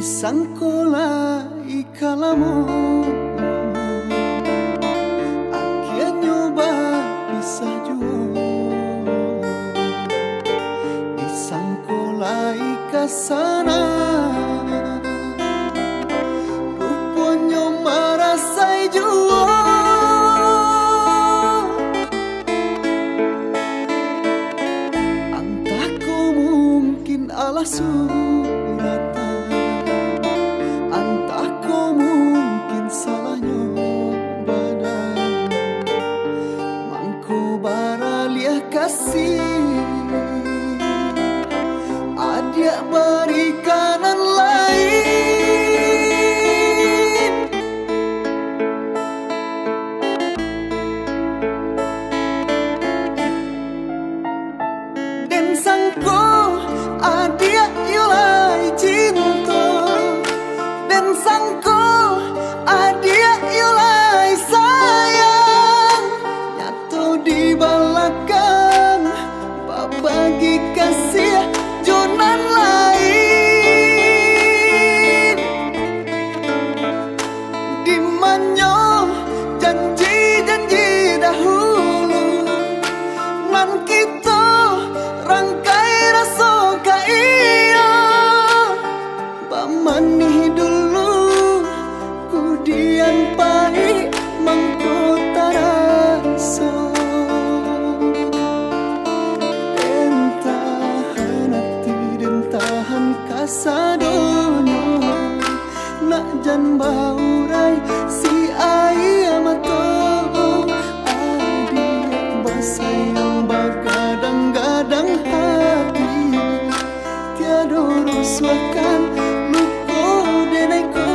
Sangkola ikalamu akhirnya nyoba bisa jua disangkola ikasana rupanya marasai jua entah kau mungkin alasuratan kasih adia berikanan lain dan sangko adia yulai cinta dan sangko adia yulai sayang nyatu di belakang bagi kasih jonan lain dimanyo janji-janji dahulu nan kita rangkai rasa kaya pamani dulu kudian pai mangkota rasa sadono nak jan baurai si ayam atau adi basayang bagadang-gadang hati tiada ruswakan luko deneko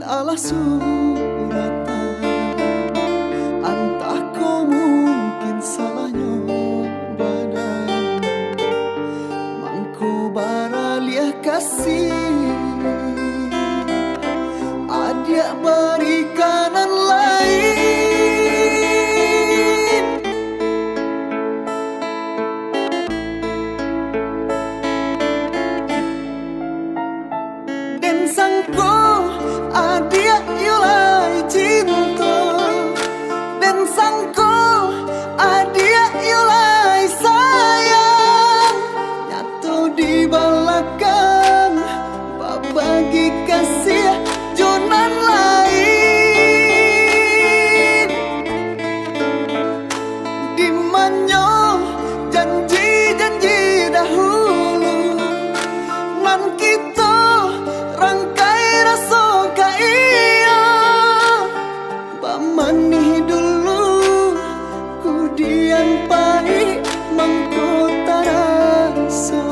alasuratan entah kau mungkin salahnya badan mangku baralia kasih adia berikanan lain dan sangko adia yulai cinta dan sangko adia yulai sayang nyatu di belakang bagi kasih jonan lain dimanyo janji-janji dahulu nan kita rangkai rasa mani dulu kudian pai mangkota rasa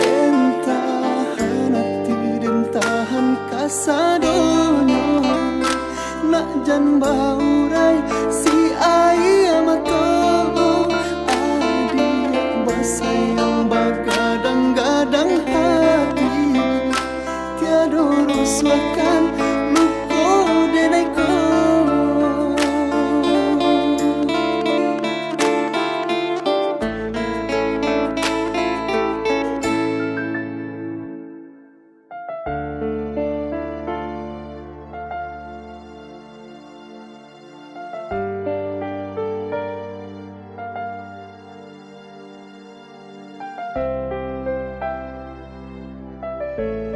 dentahan hati dentahan kasadono nak jan baurai si ayam atau adi basayang bagadang-gadang hati tiada ruswakan you.